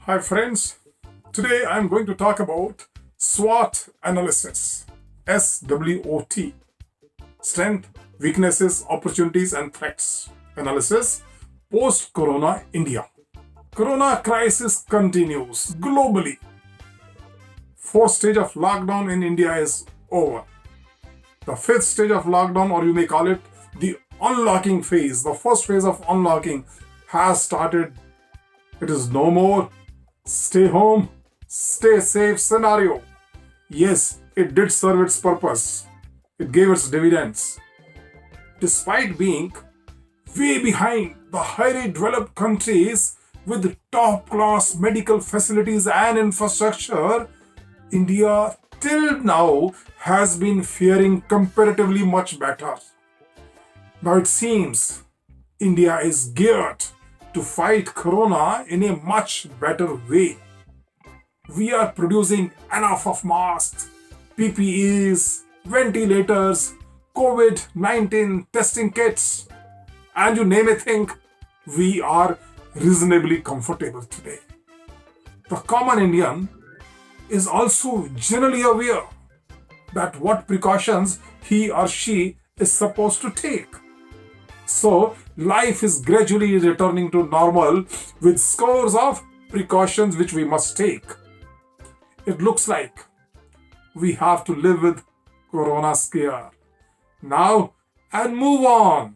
Hi friends, today I'm going to talk about SWOT Analysis. SWOT. Strength, Weaknesses, Opportunities and Threats. Analysis post-Corona India. Corona crisis continues globally. Fourth stage of lockdown in India is over. The fifth stage of lockdown, or you may call it the unlocking phase, the first phase of unlocking has started. It is no more stay home, stay safe scenario. Yes, it did serve its purpose. It gave its dividends. Despite being way behind the highly developed countries with top-class medical facilities and infrastructure, India till now has been faring comparatively much better. Now it seems India is geared to fight Corona in a much better way. We are producing enough of masks, PPEs, ventilators, COVID-19 testing kits, and you name a thing, we are reasonably comfortable today. The common Indian is also generally aware that what precautions he or she is supposed to take. So, life is gradually returning to normal with scores of precautions which we must take. It looks like we have to live with Corona scare now and move on.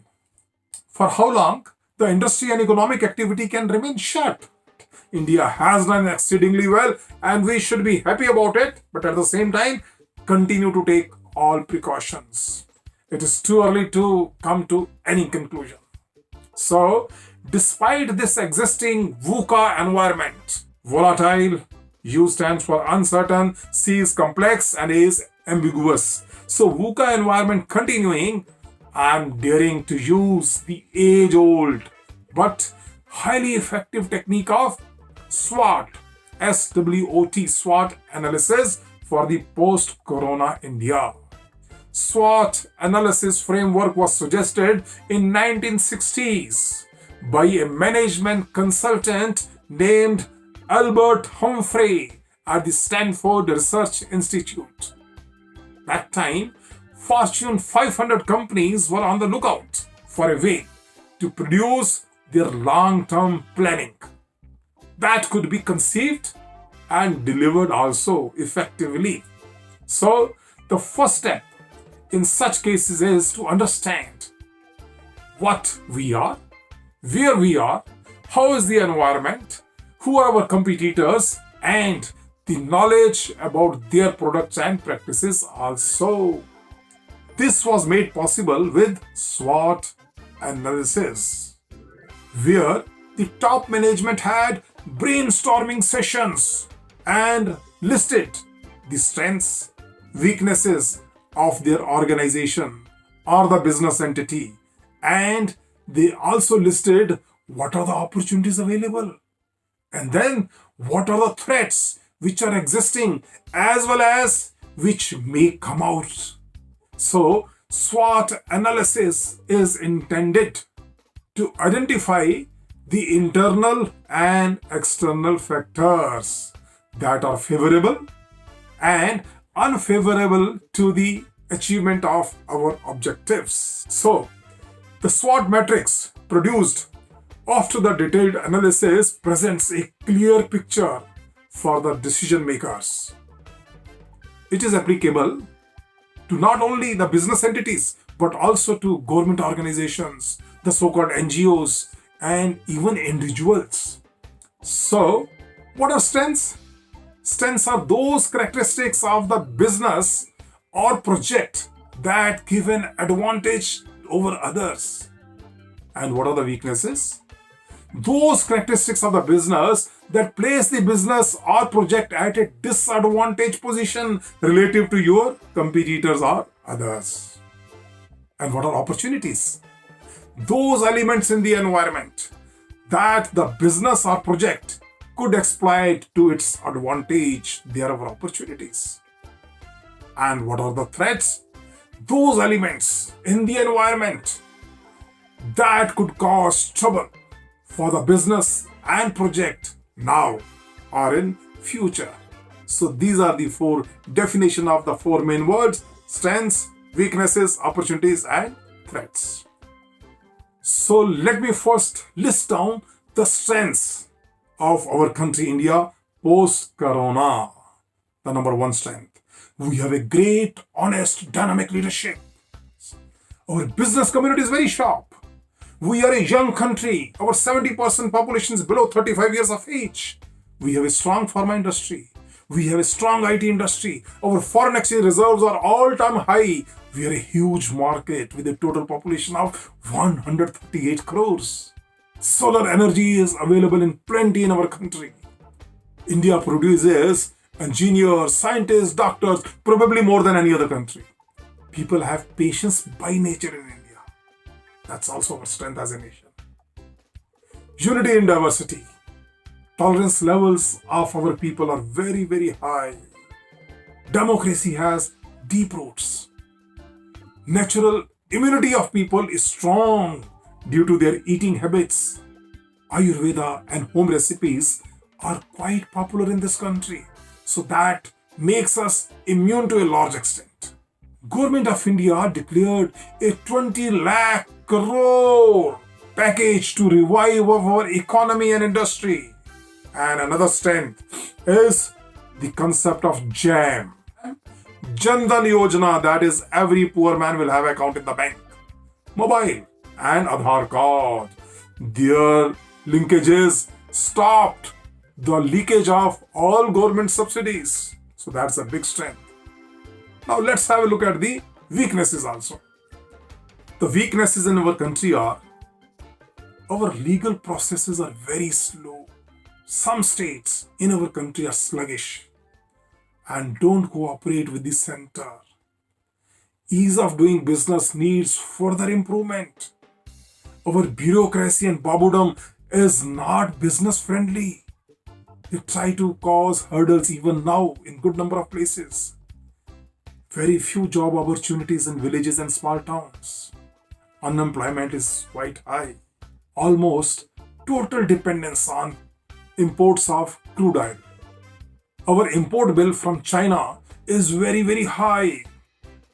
For how long the industry and economic activity can remain shut? India has done exceedingly well and we should be happy about it, but at the same time, continue to take all precautions. It is too early to come to any conclusion. So, despite this existing VUCA environment, volatile, U stands for uncertain, C is complex, and A is ambiguous. So, VUCA environment continuing, I am daring to use the age-old but highly effective technique of SWOT, SWOT, SWOT analysis for the post-Corona India. SWOT analysis framework was suggested in 1960s by a management consultant named Albert Humphrey at the Stanford Research Institute. That time, Fortune 500 companies were on the lookout for a way to produce their long-term planning that could be conceived and delivered also effectively. So, the first step in such cases is to understand what we are, where we are, how is the environment, who are our competitors, and the knowledge about their products and practices also. This was made possible with SWOT analysis, where the top management had brainstorming sessions and listed the strengths, weaknesses of their organization or the business entity, and they also listed what are the opportunities available and then what are the threats which are existing as well as which may come out. So, SWOT analysis is intended to identify the internal and external factors that are favorable and unfavorable to the achievement of our objectives. So, the SWOT matrix produced after the detailed analysis presents a clear picture for the decision makers. It is applicable to not only the business entities but also to government organizations, the so-called NGOs, and even individuals. So, what are strengths? Strengths are those characteristics of the business or project that give an advantage over others. And what are the weaknesses? Those characteristics of the business that place the business or project at a disadvantaged position relative to your competitors or others. And what are opportunities? Those elements in the environment that the business or project could exploit to its advantage. There are opportunities. And what are the threats? Those elements in the environment that could cause trouble for the business and project now are in future. So these are the four definition of the four main words: strengths, weaknesses, opportunities, and threats. So let me first list down the strengths of our country India post-corona. The number one strength: we have a great, honest, dynamic leadership. Our business community is very sharp. We are a young country. Our 70% population is below 35 years of age. We have a strong pharma industry. We have a strong IT industry. Our foreign exchange reserves are all-time high. We are a huge market with a total population of 138 crores. Solar energy is available in plenty in our country. India produces engineers, scientists, doctors, probably more than any other country. People have patience by nature in India. That's also our strength as a nation. Unity in diversity. Tolerance levels of our people are very, very high. Democracy has deep roots. Natural immunity of people is strong due to their eating habits. Ayurveda and home recipes are quite popular in this country, so that makes us immune to a large extent. Government of India declared a 20 lakh crore package to revive our economy and industry. And another strength is the concept of JAM. Jan Dhan Yojana, that is, every poor man will have account in the bank. Mobile and Aadhaar card. Their linkages stopped the leakage of all government subsidies. So that's a big strength. Now let's have a look at the weaknesses also. The weaknesses in our country are: our legal processes are very slow. Some states in our country are sluggish and don't cooperate with the center. Ease of doing business needs further improvement. Our bureaucracy and babudam is not business friendly. They try to cause hurdles even now in good number of places. Very few job opportunities in villages and small towns. Unemployment is quite high. Almost total dependence on imports of crude oil. Our import bill from China is very, very high.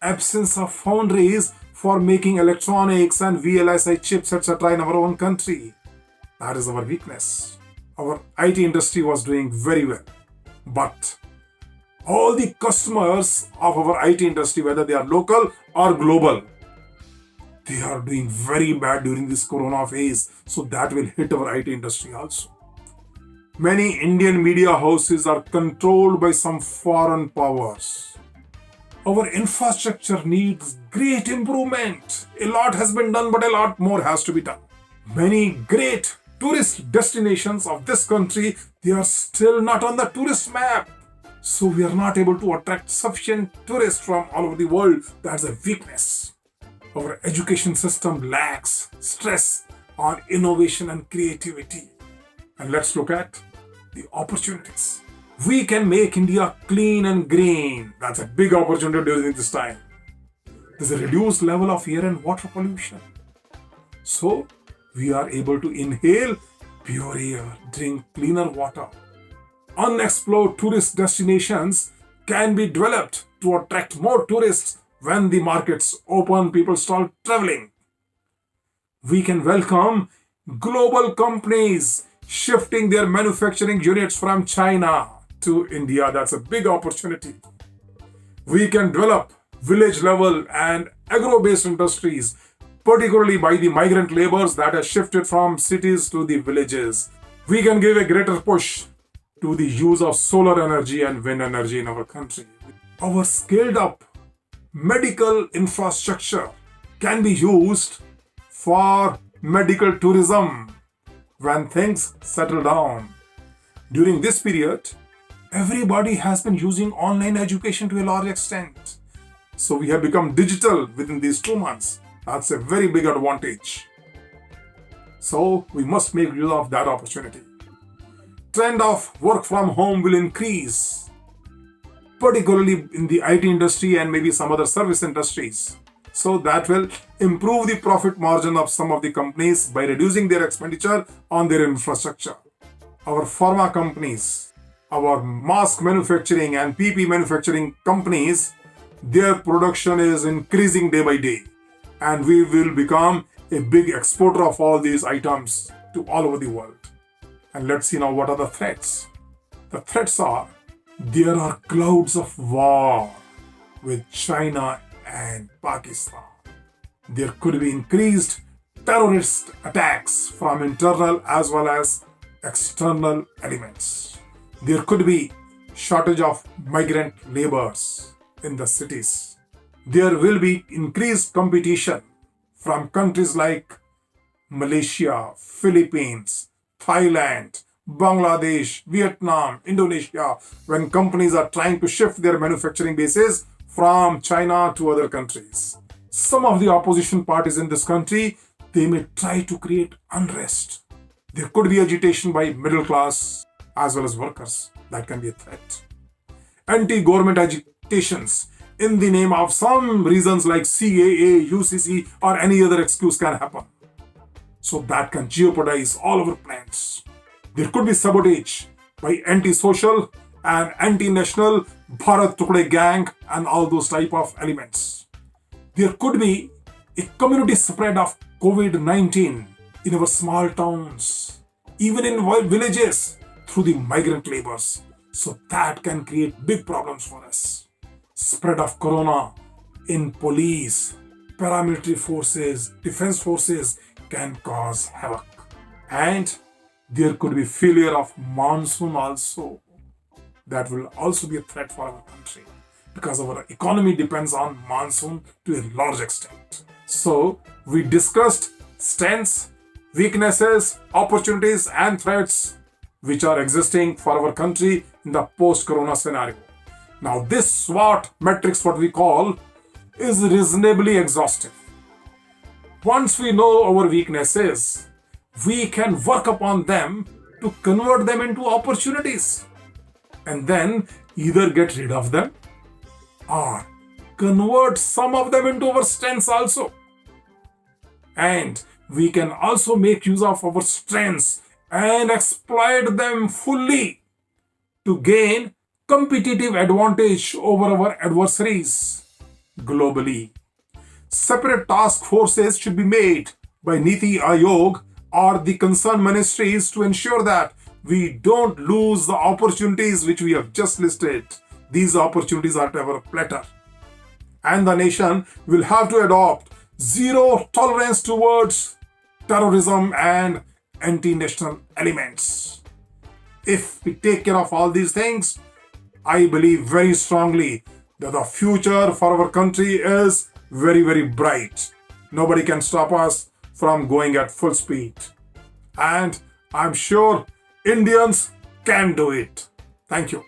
Absence of foundries for making electronics and VLSI chips, etc. in our own country. That is our weakness. Our IT industry was doing very well. But all the customers of our IT industry, whether they are local or global, they are doing very bad during this corona phase. So that will hit our IT industry also. Many Indian media houses are controlled by some foreign powers. Our infrastructure needs great improvement. A lot has been done, but a lot more has to be done. Many great tourist destinations of this country, they are still not on the tourist map. So we are not able to attract sufficient tourists from all over the world. That's a weakness. Our education system lacks stress on innovation and creativity. And let's look at the opportunities. We can make India clean and green. That's a big opportunity during this time. There's a reduced level of air and water pollution. So we are able to inhale pure air, drink cleaner water. Unexplored tourist destinations can be developed to attract more tourists. When the markets open, people start traveling. We can welcome global companies shifting their manufacturing units from China to India. That's a big opportunity. We can develop village level and agro-based industries, particularly by the migrant laborers that have shifted from cities to the villages. We can give a greater push to the use of solar energy and wind energy in our country. Our scaled up medical infrastructure can be used for medical tourism when things settle down. During this period, everybody has been using online education to a large extent. So we have become digital within these 2 months. That's a very big advantage. So we must make use of that opportunity. Trend of work from home will increase, particularly in the IT industry and maybe some other service industries. So that will improve the profit margin of some of the companies by reducing their expenditure on their infrastructure. Our pharma companies, our mask manufacturing and PP manufacturing companies, their production is increasing day by day. And we will become a big exporter of all these items to all over the world. And let's see now what are the threats. The threats are, there are clouds of war with China and Pakistan. There could be increased terrorist attacks from internal as well as external elements. There could be shortage of migrant laborers in the cities. There will be increased competition from countries like Malaysia, Philippines, Thailand, Bangladesh, Vietnam, Indonesia, when companies are trying to shift their manufacturing bases from China to other countries. Some of the opposition parties in this country, they may try to create unrest. There could be agitation by middle class as well as workers. That can be a threat. Anti-government agitations in the name of some reasons like CAA, UCC, or any other excuse can happen. So that can jeopardize all our plans. There could be sabotage by anti-social and anti-national Bharat Tukde gang and all those type of elements. There could be a community spread of COVID-19 in our small towns, even in villages, through the migrant laborers. So that can create big problems for us. Spread of corona in police, paramilitary forces, defense forces can cause havoc. And there could be failure of monsoon also. That will also be a threat for our country because our economy depends on monsoon to a large extent. So we discussed strengths, weaknesses, opportunities and threats which are existing for our country in the post-corona scenario. Now this SWOT matrix, what we call, is reasonably exhaustive. Once we know our weaknesses, we can work upon them to convert them into opportunities and then either get rid of them or convert some of them into our strengths also. And we can also make use of our strengths and exploit them fully to gain competitive advantage over our adversaries globally. Separate task forces should be made by Niti Aayog or the concerned ministries to ensure that we don't lose the opportunities which we have just listed. These opportunities are to our platter. And the nation will have to adopt zero tolerance towards terrorism and anti-national elements. If we take care of all these things, I believe very strongly that the future for our country is very, very bright. Nobody can stop us from going at full speed. And I'm sure Indians can do it. Thank you.